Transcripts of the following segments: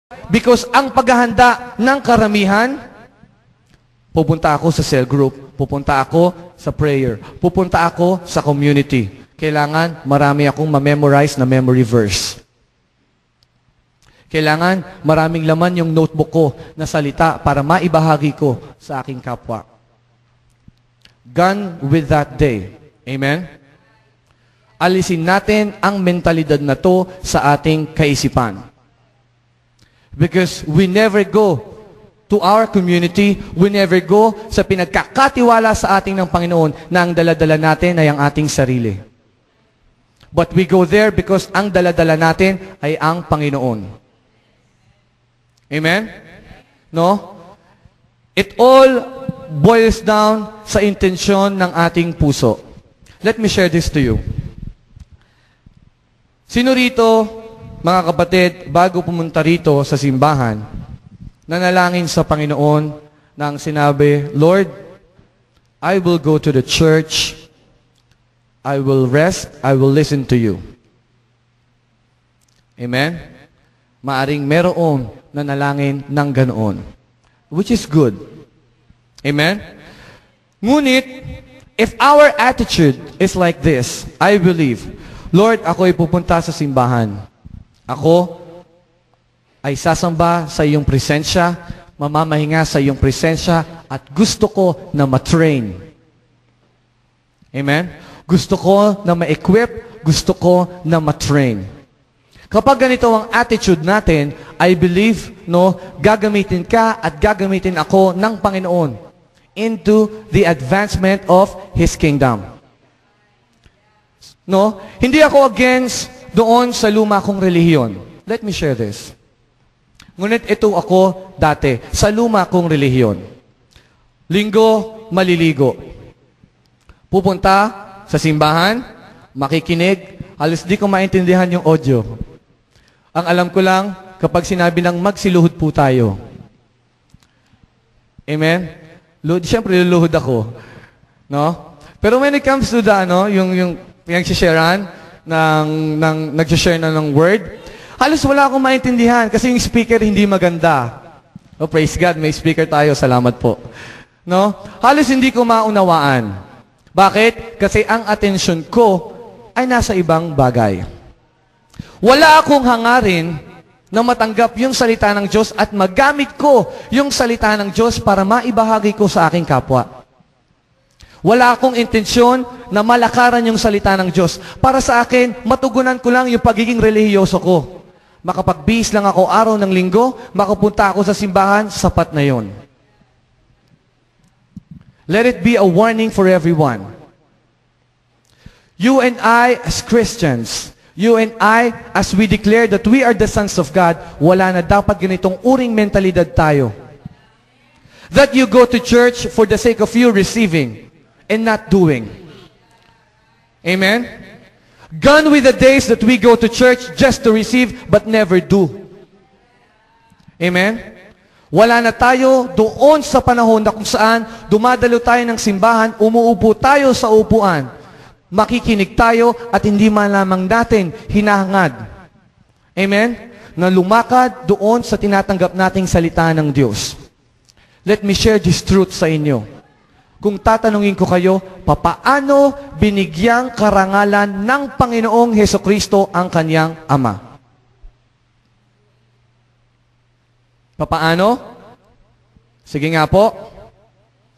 Because ang paghahanda ng karamihan, pupunta ako sa cell group, pupunta ako sa prayer, pupunta ako sa community. Kailangan marami akong ma-memorize na memory verse. Kailangan maraming laman yung notebook ko na salita para maibahagi ko sa aking kapwa. Gone with that day. Amen? Alisin natin ang mentalidad na to sa ating kaisipan. Because we never go to our community, we never go sa pinagkakatiwala sa ating ng Panginoon na ang daladala natin ay ang ating sarili. But we go there because ang daladala natin ay ang Panginoon. Amen? No? It all boils down sa intensyon ng ating puso. Let me share this to you. Sino rito, mga kapatid, bago pumunta rito sa simbahan, nanalangin sa Panginoon nang sinabi, Lord, I will go to the church, I will rest, I will listen to you. Amen? Maaring meron nanalangin ng ganoon, which is good. Amen? Ngunit, if our attitude is like this, I believe, Lord, ako ay pupunta sa simbahan. Ako ay sasamba sa iyong presensya, mamamahinga sa iyong presensya, at gusto ko na matrain. Amen? Gusto ko na ma-equip, gusto ko na matrain. Kapag ganito ang attitude natin, I believe, no, gagamitin ka at gagamitin ako ng Panginoon into the advancement of His kingdom. No? Hindi ako against doon sa luma kong relihiyon. Let me share this. Ngunit ito ako dati, sa luma kong relihiyon. Linggo, maliligo. Pupunta sa simbahan, makikinig, halos di ko maintindihan yung audio. Ang alam ko lang, kapag sinabi ng magsiluhod po tayo. Amen? Siyempre, luluhod ako. No? Pero when it comes to the, yung nagsisharean, nagsishare na ng word, halos wala akong maintindihan kasi yung speaker hindi maganda. Oh, praise God, may speaker tayo. Salamat po. No? Halos hindi ko maunawaan. Bakit? Kasi ang atensyon ko ay nasa ibang bagay. Wala akong hangarin na matanggap yung salita ng Diyos at magamit ko yung salita ng Diyos para maibahagi ko sa aking kapwa. Wala akong intensyon na malakaran yung salita ng Diyos. Para sa akin, matugunan ko lang yung pagiging relihiyoso ko. Makapagbihis lang ako araw ng linggo, makapunta ako sa simbahan, sapat na yon. Let it be a warning for everyone. You and I as Christians, you and I as we declare that we are the sons of God, wala na dapat ganitong uring mentalidad tayo. That you go to church for the sake of you receiving and not doing. Amen? Gone with the days that we go to church just to receive but never do. Amen? Wala na tayo doon sa panahon na kung saan dumadalo tayo ng simbahan, umuupo tayo sa upuan, makikinig tayo at hindi man lamang natin hinahangad. Amen? Na lumakad doon sa tinatanggap nating salita ng Diyos. Let me share this truth sa inyo. Kung tatanungin ko kayo, papaano binigyang karangalan ng Panginoong Hesukristo ang kanyang Ama? Papaano? Sige nga po.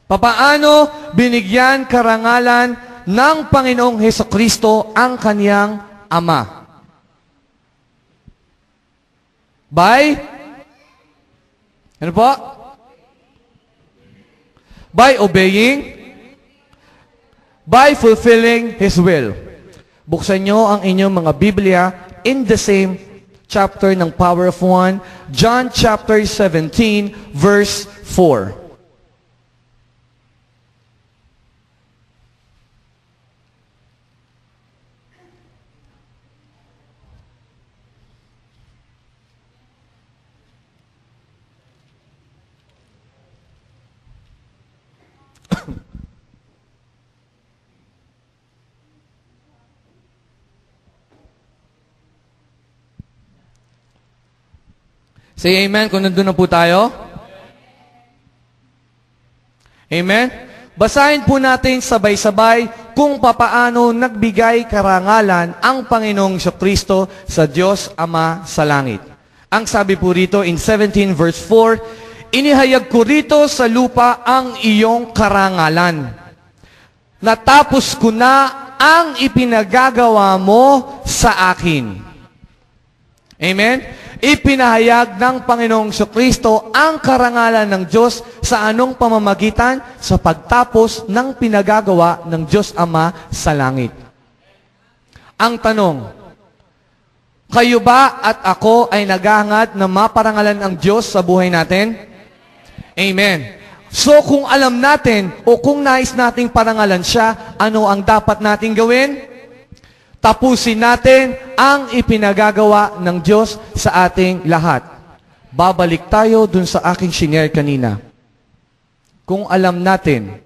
Papaano binigyan karangalan ng Panginoong Hesukristo ang kanyang Ama? By? Ano po? By obeying, by fulfilling His will. Buksan nyo ang inyong mga Biblia in the same chapter ng Power of One, John chapter 17, verse 4. Say amen kung nandun na po tayo. Amen? Basahin po natin sabay-sabay kung papaano nagbigay karangalan ang Panginoong Kristo sa Diyos Ama sa langit. Ang sabi po rito in 17 verse 4, inihayag ko rito sa lupa ang iyong karangalan. Natapos ko na ang ipinagagawa mo sa akin. Amen? Ipinahayag ng Panginoong Kristo ang karangalan ng Diyos sa anong pamamagitan? Sa pagtapos ng pinagagawa ng Diyos Ama sa langit. Ang tanong, kayo ba at ako ay naghahangad na maparangalan ang Diyos sa buhay natin? Amen. So kung alam natin o kung nais nating parangalan siya, ano ang dapat nating gawin? Tapusin natin ang ipinagagawa ng Diyos sa ating lahat. Babalik tayo dun sa aking shinare kanina. Kung alam natin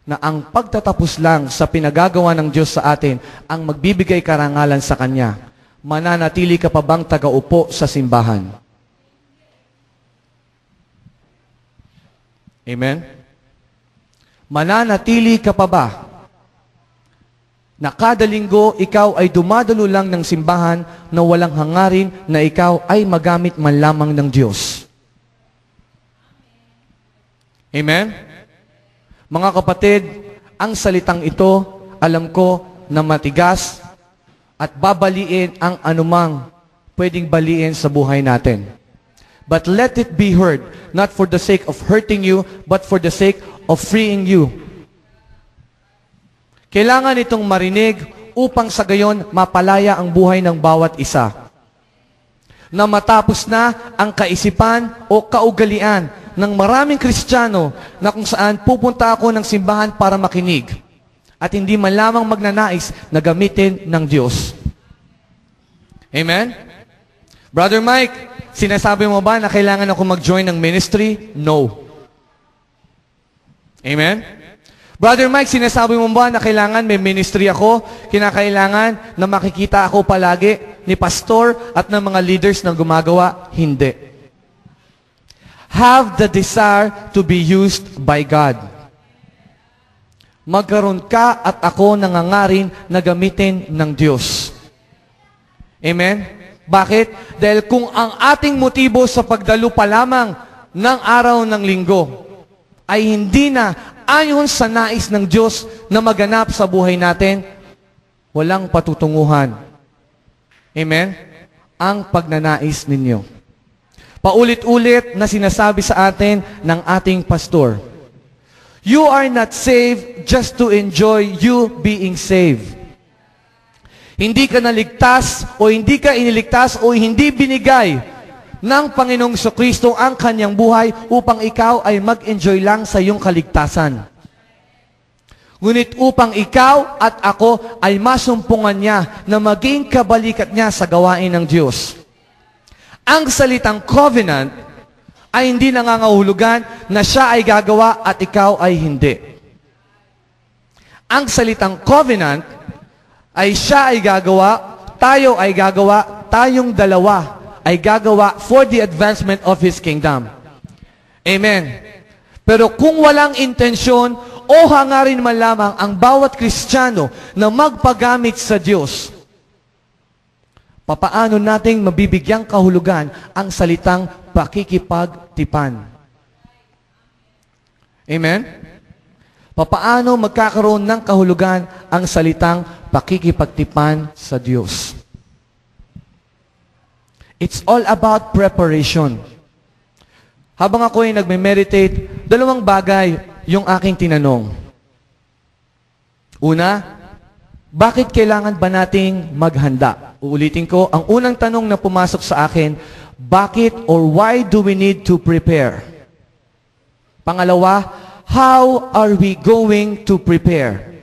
na ang pagtatapos lang sa pinagagawa ng Diyos sa atin ang magbibigay karangalan sa Kanya, mananatili ka pa bang tagaupo sa simbahan? Amen? Mananatili ka pa ba na kada linggo ikaw ay dumadalo lang ng simbahan na walang hangarin na ikaw ay magamit man lamang ng Diyos? Amen? Mga kapatid, ang salitang ito, alam ko na matigas at babaliin ang anumang pwedeng baliin sa buhay natin. But let it be heard, not for the sake of hurting you, but for the sake of freeing you. Kailangan itong marinig upang sa gayon mapalaya ang buhay ng bawat isa. Na matapos na ang kaisipan o kaugalian ng maraming Kristiyano na kung saan pupunta ako ng simbahan para makinig at hindi man lamang magnanais na gamitin ng Diyos. Amen? Brother Mike, sinasabi mo ba na kailangan ako mag-join ng ministry? No. Amen? Brother Mike, sinasabi mo ba na kailangan may ministry ako? Kinakailangan na makikita ako palagi ni pastor at ng mga leaders na gumagawa? Hindi. Have the desire to be used by God. Magkaroon ka at ako nangangarin na gamitin ng Diyos. Amen? Bakit? Dahil kung ang ating motibo sa pagdalo pa lamang ng araw ng linggo ay hindi na ayon sa nais ng Diyos na maganap sa buhay natin, walang patutunguhan. Amen? Ang pagnanais ninyo. Paulit-ulit na sinasabi sa atin ng ating pastor, you are not saved just to enjoy you being saved. Hindi ka naligtas o hindi ka iniligtas o hindi binigay ng Panginoong Kristo ang kanyang buhay upang ikaw ay mag-enjoy lang sa iyong kaligtasan. Ngunit upang ikaw at ako ay masumpungan niya na maging kabalikat niya sa gawain ng Diyos. Ang salitang covenant ay hindi nangangahulugan na siya ay gagawa at ikaw ay hindi. Ang salitang covenant ay siya ay gagawa, tayo ay gagawa, tayong dalawa ay gagawa for the advancement of His kingdom. Amen. Pero kung walang intensyon o hangarin man lamang ang bawat Kristiyano na magpagamit sa Diyos, papaano nating mabibigyang kahulugan ang salitang pakikipagtipan? Amen? Papaano magkakaroon ng kahulugan ang salitang pakikipagtipan sa Diyos? It's all about preparation. Habang ako ay nagme-meditate, dalawang bagay yung aking tinanong. Una, bakit kailangan ba nating maghanda? Uulitin ko, ang unang tanong na pumasok sa akin, bakit or why do we need to prepare? Pangalawa, how are we going to prepare?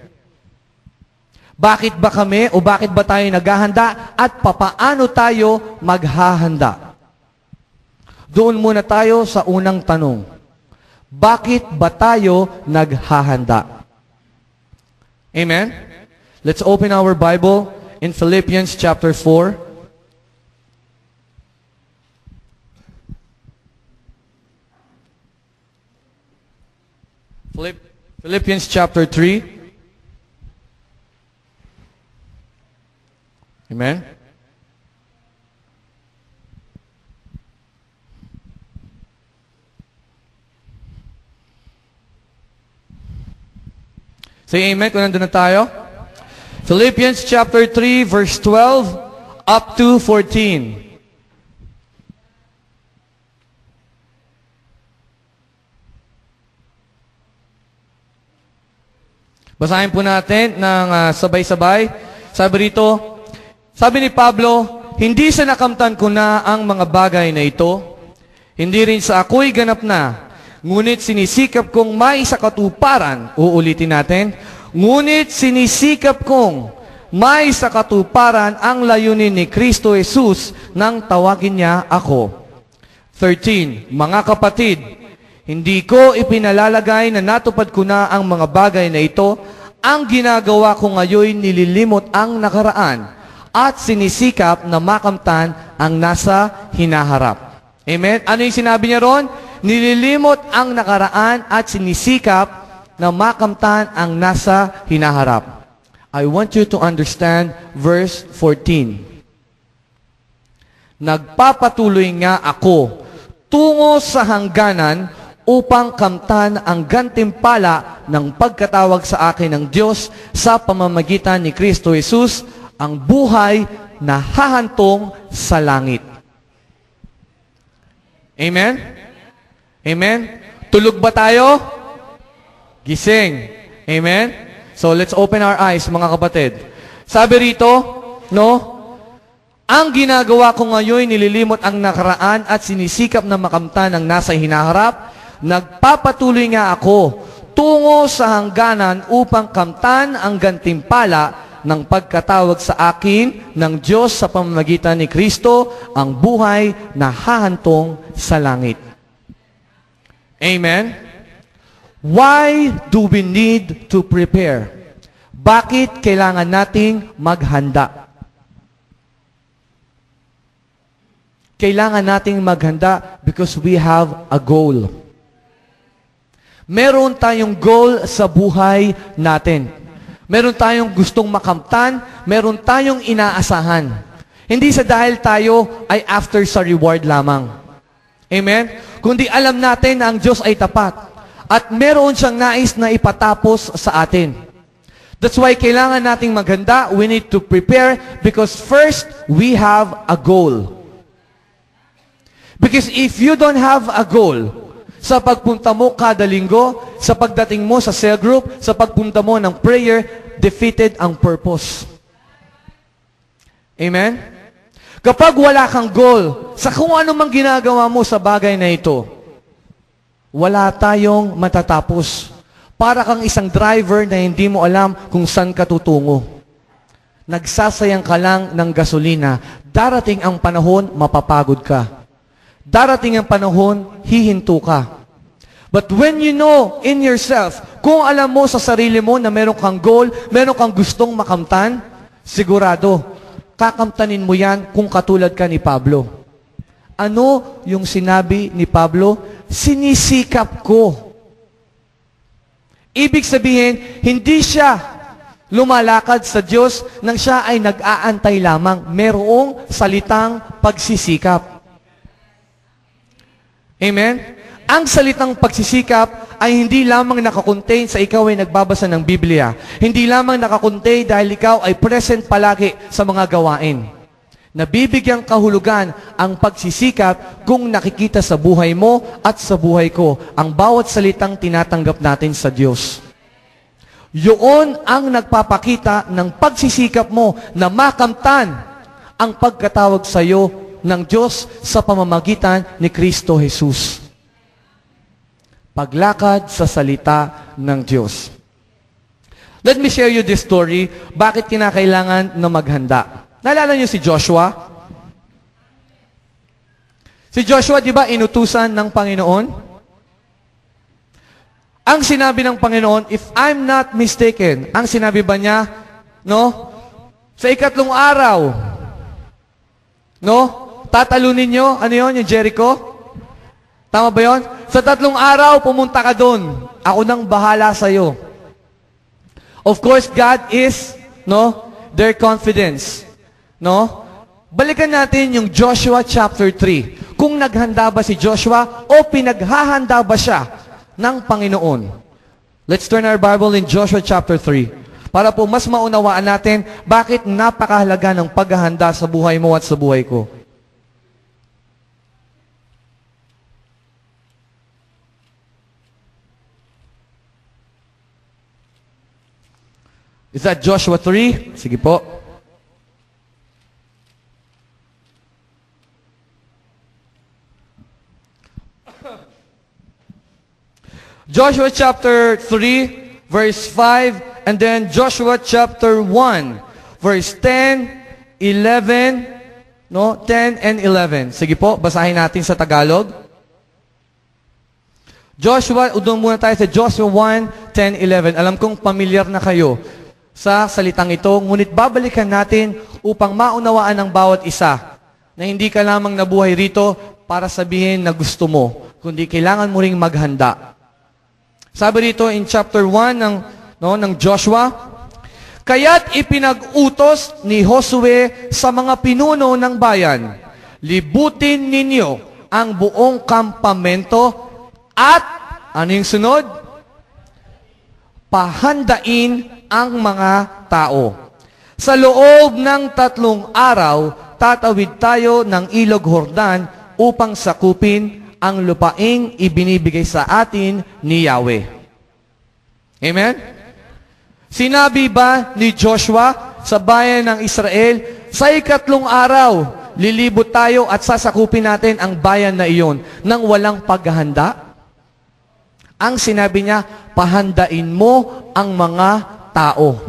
Bakit ba kami o bakit ba tayo naghahanda at papaano tayo maghahanda? Doon muna tayo sa unang tanong. Bakit ba tayo naghahanda? Amen? Let's open our Bible in Philippians chapter 4. Philippians chapter 3. Amen? Say amen kung nandun na tayo. Philippians chapter 3, verse 12 up to 14. Basahin po natin ng sabay-sabay. Sabi rito, sabi ni Pablo, hindi sa nakamtan ko na ang mga bagay na ito, hindi rin sa ako'y ganap na, ngunit sinisikap kong may sa katuparan, uulitin natin, ngunit sinisikap kong may sa katuparan ang layunin ni Kristo Jesus nang tawagin niya ako. 13, mga kapatid, hindi ko ipinalalagay na natupad ko na ang mga bagay na ito. Ang ginagawa ko ngayon, nililimot ang nakaraan at sinisikap na makamtan ang nasa hinaharap. Amen? Ano yung sinabi niya ron? Nililimot ang nakaraan at sinisikap na makamtan ang nasa hinaharap. I want you to understand verse 14. Nagpapatuloy nga ako tungo sa hangganan upang kamtan ang gantimpala ng pagkatawag sa akin ng Diyos sa pamamagitan ni Kristo Jesus, ang buhay na hahantong sa langit. Amen? Amen? Tulog ba tayo? Gising. Amen? So let's open our eyes, mga kapatid. Sabi rito, no? Ang ginagawa ko ngayon, nililimot ang nakaraan at sinisikap na makamtan ang nasa hinaharap. Nagpapatuloy nga ako tungo sa hangganan upang kamtan ang gantimpala ng pagkatawag sa akin ng Diyos sa pamamagitan ni Kristo, ang buhay na hahantong sa langit. Amen? Why do we need to prepare? Bakit kailangan nating maghanda? Kailangan nating maghanda because we have a goal. Meron tayong goal sa buhay natin. Meron tayong gustong makamtan, meron tayong inaasahan. Hindi sa dahil tayo ay after sa reward lamang. Amen? Kundi alam natin na ang Diyos ay tapat at meron siyang nais na ipatapos sa atin. That's why kailangan nating maghanda. We need to prepare because first, we have a goal. Because if you don't have a goal, sa pagpunta mo kada linggo, sa pagdating mo sa cell group, sa pagpunta mo ng prayer, defeated ang purpose. Amen? Kapag wala kang goal, sa kung ano mang ginagawa mo sa bagay na ito, wala tayong matatapos. Para kang isang driver na hindi mo alam kung saan ka tutungo. Nagsasayang ka lang ng gasolina. Darating ang panahon, mapapagod ka. Darating ang panahon, hihinto ka. But when you know in yourself, kung alam mo sa sarili mo na meron kang goal, meron kang gustong makamtan, sigurado, kakamtanin mo yan kung katulad ka ni Pablo. Ano yung sinabi ni Pablo? Sinisikap ko. Ibig sabihin, hindi siya lumalakad sa Diyos nang siya ay nag-aantay lamang. Merong salitang pagsisikap. Amen? Ang salitang pagsisikap ay hindi lamang nakakontain sa ikaw ay nagbabasa ng Biblia. Hindi lamang nakakontain dahil ikaw ay present palagi sa mga gawain. Nabibigyang kahulugan ang pagsisikap kung nakikita sa buhay mo at sa buhay ko ang bawat salitang tinatanggap natin sa Diyos. Yun ang nagpapakita ng pagsisikap mo na makamtan ang pagkatawag sa iyo ng Diyos sa pamamagitan ni Kristo Jesus. Paglakad sa salita ng Diyos. Let me share you this story. Bakit kinakailangan na maghanda? Naalala niyo si Joshua? Si Joshua, di ba, inutusan ng Panginoon? Ang sinabi ng Panginoon, if I'm not mistaken, ang sinabi ba niya, no? Sa ikatlong araw, no? Tatalunin nyo, ano yun, yung Jericho? Tama ba yun? Sa 3 araw, pumunta ka doon. Ako nang bahala sa'yo. Of course, God is, their confidence. Balikan natin yung Joshua chapter 3. Kung naghanda ba si Joshua o pinaghahanda ba siya ng Panginoon. Let's turn our Bible in Joshua chapter 3. Para po mas maunawaan natin bakit napakahalaga ng paghahanda sa buhay mo at sa buhay ko. Is that Joshua 3? Sige po. Joshua chapter 3, verse 5, and then Joshua chapter 1, verse 10, 11, 10 and 11. Sige po, basahin natin sa Tagalog. Joshua, doon muna tayo sa Joshua 1, 10, 11. Alam kong pamilyar na kayo sa salitang ito, ngunit babalikan natin upang maunawaan ng bawat isa na hindi ka lamang nabuhay rito para sabihin na gusto mo, kundi kailangan mo ring maghanda. Sabi rito in chapter 1 ng Joshua, kaya't ipinag-utos ni Josue sa mga pinuno ng bayan, libutin ninyo ang buong kampamento at, ano yung sunod? Pahandain ang mga tao. Sa loob ng 3 araw, tatawid tayo ng Ilog Jordan upang sakupin ang lupaing ibinibigay sa atin ni Yahweh. Amen? Sinabi ba ni Joshua sa bayan ng Israel, sa 3 araw, lilibot tayo at sasakupin natin ang bayan na iyon nang walang paghahanda? Ang sinabi niya, pahandain mo ang mga tao.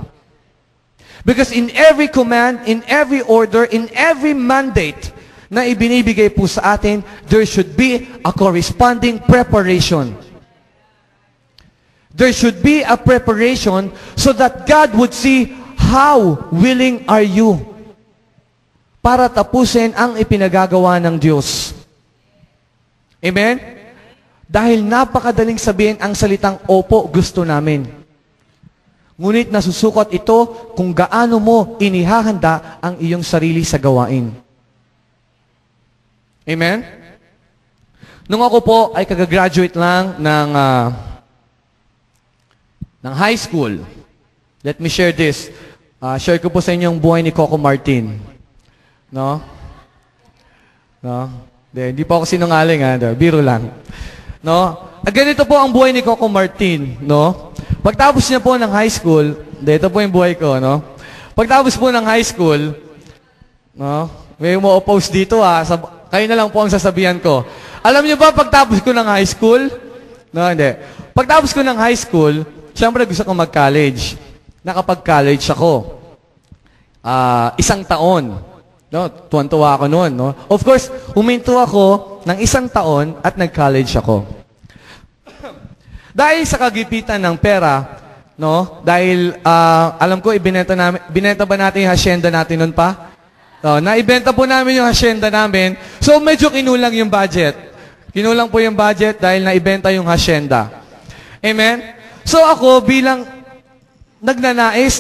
Because in every command, in every order, in every mandate na ibinibigay po sa atin, there should be a corresponding preparation. There should be a preparation so that God would see how willing are you para tapusin ang ipinagagawa ng Diyos. Amen? Dahil napakadaling sabihin ang salitang, opo, gusto namin. Ngunit nasusukot ito kung gaano mo inihahanda ang iyong sarili sa gawain. Amen? Nung ako po ay kagagraduate lang ng high school, let me share this. Share ko po sa inyo yung buhay ni Coco Martin. Hindi po ako sinungaling, biro lang. Ganito po ang buhay ni Coco Martin, Pagtapos niya po ng high school, ito po yung buhay ko, Pagtapos po ng high school, may mo-oppose dito, kayo na lang po ang sasabihan ko. Alam niyo ba, pagtapos ko ng high school, hindi. Pagtapos ko ng high school, siyempre gusto ko mag-college. Nakapag-college ako. 1 taon. Tuwan-tuwa ako noon, Of course, huminto ako ng 1 taon at nag-college ako. Dahil sa kagipitan ng pera, dahil alam ko, binenta ba natin yung hacienda natin noon pa? Naibenta po namin yung hacienda namin, so medyo kinulang yung budget. Kinulang po yung budget dahil naibenta yung hacienda. Amen? So ako, bilang nagnanais,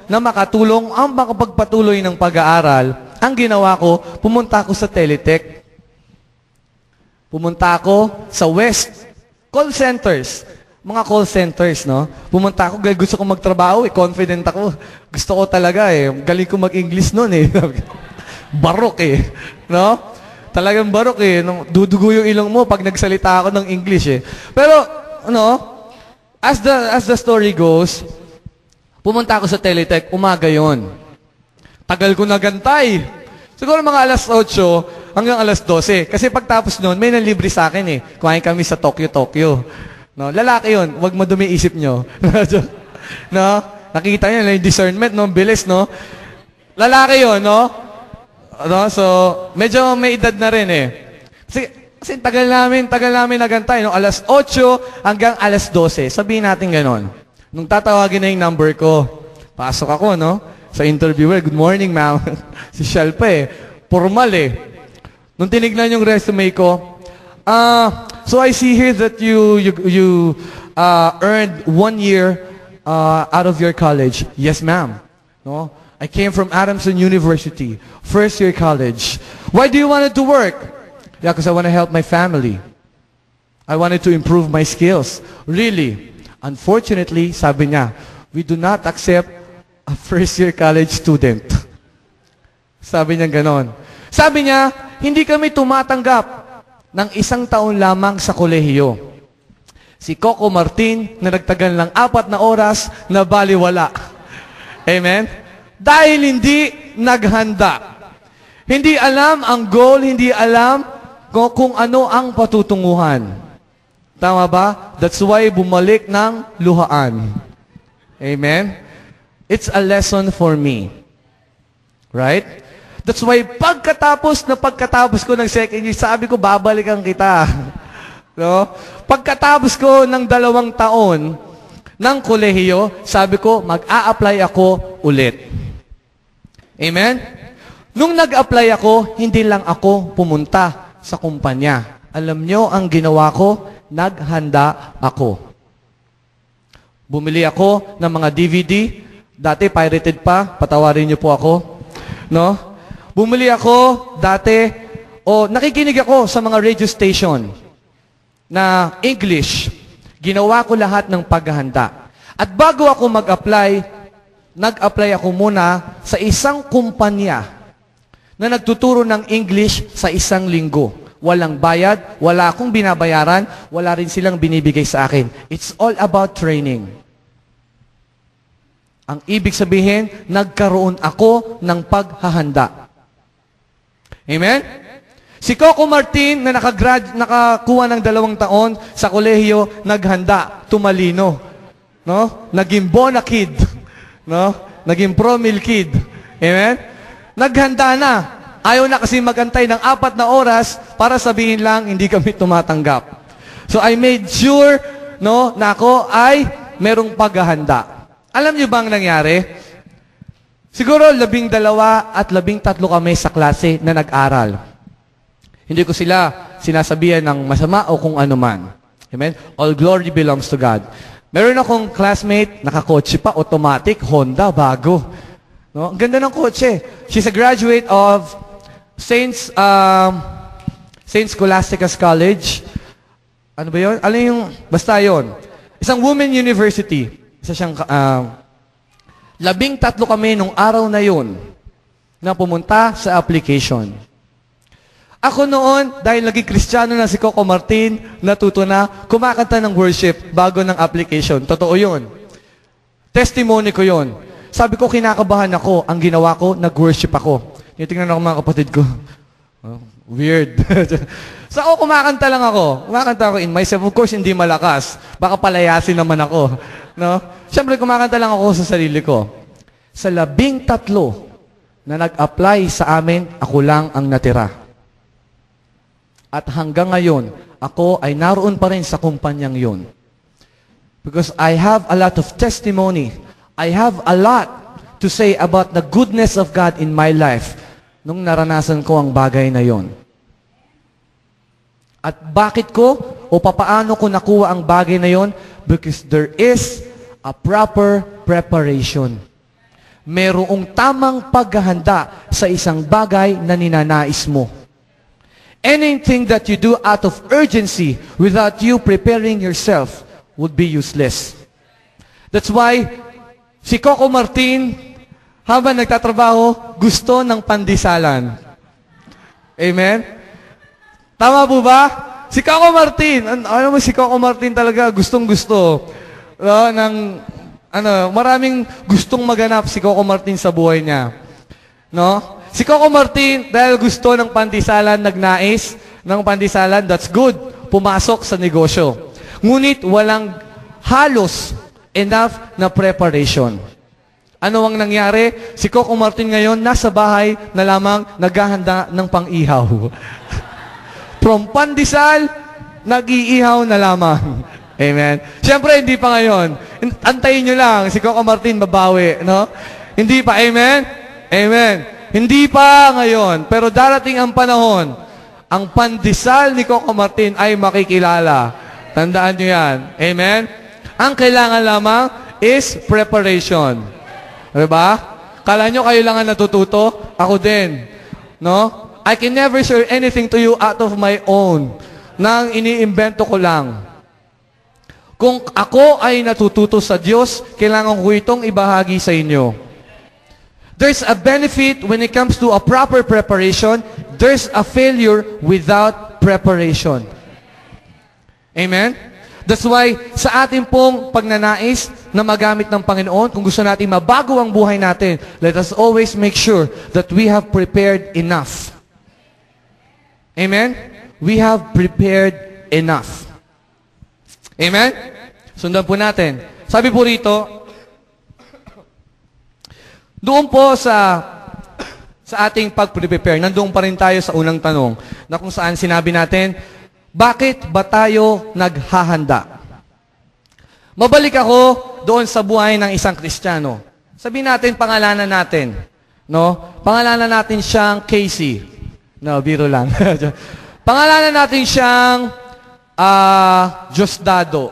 na makatulong ang makapagpatuloy ng pag-aaral, ang ginawa ko, pumunta ako sa Teletech. Pumunta ako sa West. Call centers. Mga call centers, Pumunta ako, gusto ko magtrabaho, confident ako. Gusto ko talaga, Galing ko mag-English noon, Barok, Talagang barok, Dudugo yung ilong mo pag nagsalita ako ng English, Pero, as the story goes, pumunta ako sa Teletech, umaga yon. Tagal ko nagantay. Siguro mga alas 8 hanggang alas 12. Kasi pagtapos noon, may nanlibre sa akin Kumain kami sa Tokyo. Lalaki yun. Huwag madumi isip nyo. Nakikita nyo, yung discernment, bilis, Lalaki yun, So, medyo may edad na rin, Kasi tagal namin nagantay, Alas 8 hanggang alas 12. Sabihin natin ganon. Nung tatawagin na yung number ko, pasok ako, sa interviewer, good morning, ma'am. Si Shell pa, formal, Nung tinignan yung resume ko, So I see here that you earned 1 year out of your college. Yes, ma'am. No? I came from Adamson University, first year college. Why do you want to work? Yeah, because I want to help my family. I wanted to improve my skills. Really. Unfortunately, sabi niya, we do not accept a first year college student. Sabi niya ganon. Sabi niya, hindi kami tumatanggap ng 1 taon lamang sa kolehiyo. Si Coco Martin na nagtagal ng 4 na oras na baliwala. Amen? Dahil hindi naghanda. Hindi alam ang goal, hindi alam kung ano ang patutunguhan. Tama ba? That's why bumalik ng luhaan. Amen? It's a lesson for me. Right? That's why pagkatapos ko ng second year, sabi ko, babalikan kita. No? Pagkatapos ko ng 2 taon ng kolehiyo, sabi ko, mag-a-apply ako ulit. Amen? Nung nag-apply ako, hindi lang ako pumunta sa kumpanya. Alam nyo ang ginawa ko? Naghanda ako. Bumili ako ng mga DVD. Dati pirated pa. Patawarin niyo po ako. No? Bumili ako dati, nakikinig ako sa mga radio station na English. Ginawa ko lahat ng paghahanda. At bago ako mag-apply, nag-apply ako muna sa isang kumpanya na nagtuturo ng English sa 1 linggo. Walang bayad, wala akong binabayaran, wala rin silang binibigay sa akin. It's all about training. Ang ibig sabihin, nagkaroon ako ng paghahanda. Amen? Si Coco Martin na nakakuha ng 2 taon sa kolehiyo, naghanda, tumalino. No? Naging bona kid. No? Naging promil kid. Amen? Naghanda na. Ayaw na kasi magantay ng 4 na oras para sabihin lang, hindi kami tumatanggap. So I made sure, no, na ako ay merong paghahanda. Alam niyo ba ang nangyari? Siguro 12 at 13 kami sa klase na nag-aral. Hindi ko sila sinasabihan ng masama o kung ano man. Amen? All glory belongs to God. Meron akong classmate, nakakotse pa, automatic, Honda, bago. No? Ang ganda ng kotse. She's a graduate of Saint Scholastica's College. Ano ba yun? Ano yung, basta yun. Isang women university. Isa siyang, 13 kami nung araw na yun na pumunta sa application. Ako noon, dahil naging Kristiyano na si Coco Martin, natuto na kumakanta ng worship bago ng application. Totoo yun. Testimony ko yun. Sabi ko, kinakabahan ako. Ang ginawa ko, nag-worship ako. Tingnan ako mga kapatid ko. Oh, weird. So ako, kumakanta lang ako. Kumakanta ako in myself. Of course, hindi malakas. Baka palayasin naman ako. No? Siyempre, kumakanta lang ako sa sarili ko. Sa 13 na nag-apply sa amin, ako lang ang natira. At hanggang ngayon, ako ay naroon pa rin sa kumpanyang yun. Because I have a lot of testimony. I have a lot to say about the goodness of God in my life nung naranasan ko ang bagay na yon. At bakit ko o papaano ko nakuha ang bagay na yon? Because there is a proper preparation. Merong tamang paghahanda sa isang bagay na ninanais mo. Anything that you do out of urgency without you preparing yourself would be useless. That's why si Coco Martin, habang nagtatrabaho, gusto ng pandisalan. Amen? Tama po ba? Si Coco Martin, ano mo si Coco Martin talaga, gustong-gusto. Maraming gustong maganap si Coco Martin sa buhay niya. No? Si Coco Martin, dahil gusto ng pandisalan, nagnais ng pandisalan, that's good. Pumasok sa negosyo. Ngunit walang halos enough na preparation. Ano ang nangyari? Si Coco Martin ngayon, nasa bahay na lamang naghahanda ng pang-ihaw. From pandesal, nag-iihaw na lamang. Amen. Siyempre, hindi pa ngayon. Antayin nyo lang, si Coco Martin babawi. No? Hindi pa. Amen? Amen. Hindi pa ngayon. Pero darating ang panahon. ang pandesal ni Coco Martin ay makikilala. Tandaan nyo yan. Amen? Ang kailangan lamang is preparation. Diba? Kala nyo kayo lang ang natututo? Ako din. No? I can never share anything to you out of my own. Nang iniimbento ko lang. Kung ako ay natututo sa Diyos, kailangan ko itong ibahagi sa inyo. There's a benefit when it comes to a proper preparation. There's a failure without preparation. Amen? That's why sa ating pong pagnanais na magamit ng Panginoon, kung gusto natin mabago ang buhay natin, let us always make sure that we have prepared enough. Amen? We have prepared enough. Amen? Sundan po natin. Sabi po rito, doon po sa ating pag-prepare, nandoon pa rin tayo sa unang tanong, na kung saan sinabi natin, bakit ba tayo naghahanda? Mabalik ako doon sa buhay ng isang Kristiyano. Sabihin natin, pangalanan natin. No? Pangalanan natin siyang Casey. No, biro lang. Pangalanan natin siyang Diosdado.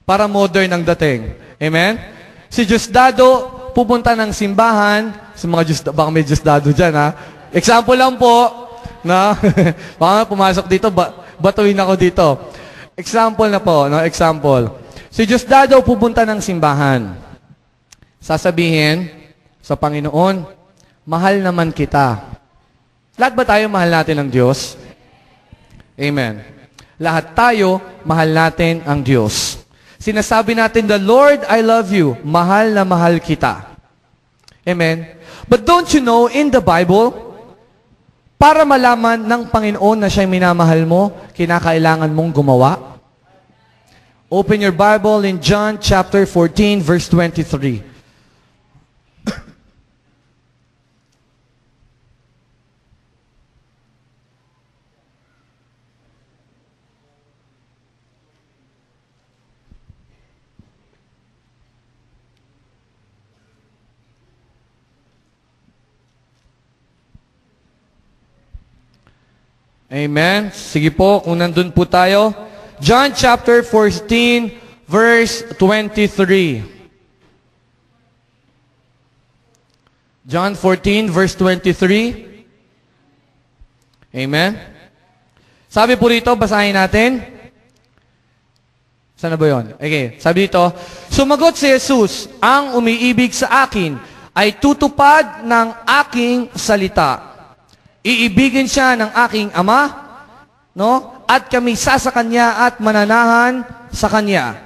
Para modern ang dating. Amen? Si Diosdado, pupunta ng simbahan, sa mga Diosdado, baka may Diosdado dyan, ha? Example lang po, na, baka pumasok dito, batuin ako dito. Example na po, no? Example. Si Diosdado pupunta ng simbahan. Sasabihin sa Panginoon, mahal naman kita. Lahat ba tayo mahal natin ang Diyos? Amen. Lahat tayo mahal natin ang Diyos. Sinasabi natin, the Lord, I love you. Mahal na mahal kita. Amen. But don't you know, in the Bible, para malaman ng Panginoon na siya'y minamahal mo, kinakailangan mong gumawa. Open your Bible in John chapter 14, verse 23. Amen. Sige po, kung nandun po tayo. John chapter 14, verse 23. John 14, verse 23. Amen. Sabi po rito, basahin natin. Saan na ba yun? Okay, sabi dito, sumagot si Jesus, ang umiibig sa akin ay tutupad ng aking salita. Iibigin siya ng aking Ama, no? At kami sa Kanya at mananahan sa Kanya.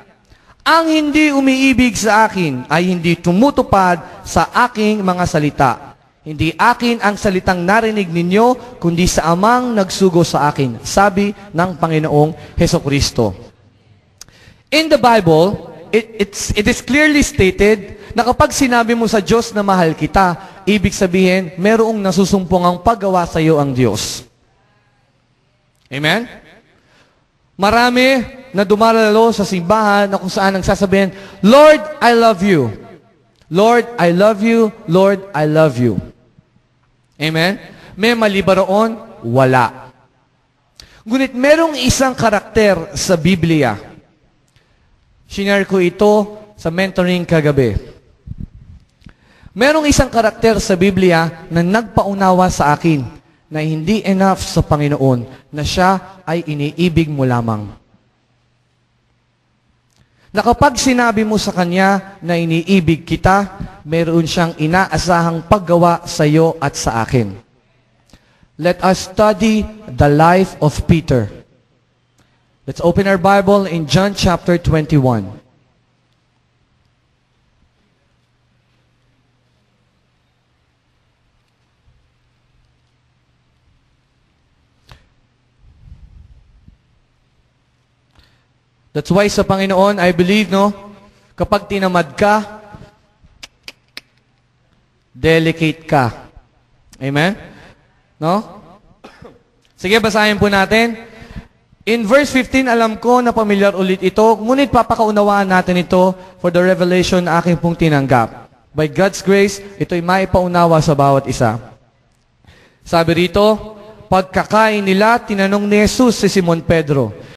Ang hindi umiibig sa akin ay hindi tumutupad sa aking mga salita. Hindi akin ang salitang narinig ninyo, kundi sa Amang nagsugo sa akin, sabi ng Panginoong Hesukristo. In the Bible, it is clearly stated na kapag sinabi mo sa Diyos na mahal kita, ibig sabihin, merong nasusumpong ang paggawa sa iyo ang Diyos. Amen? Marami na dumaralo sa simbahan na kung saan nagsasabihin, Lord, I love you. Lord, I love you. Lord, I love you. Amen? May mali ba roon? Wala. Ngunit merong isang karakter sa Biblia. Shinare ko ito sa mentoring kagabi. Merong isang karakter sa Biblia na nagpaunawa sa akin na hindi enough sa Panginoon na siya ay iniibig mo lamang. Na kapag sinabi mo sa Kanya na iniibig kita, meron siyang inaasahang paggawa sa iyo at sa akin. Let us study the life of Peter. Let's open our Bible in John chapter 21. That's why sa Panginoon, I believe, no, kapag tinamad ka, delicate ka. Amen? No? Sige, basahin po natin. In verse 15, alam ko na pamilyar ulit ito, ngunit papakaunawaan natin ito for the revelation na aking pong tinanggap. By God's grace, ito'y maipaunawa sa bawat isa. Sabi rito, Pagkakain nila, tinanong ni Jesus si Simon Pedro,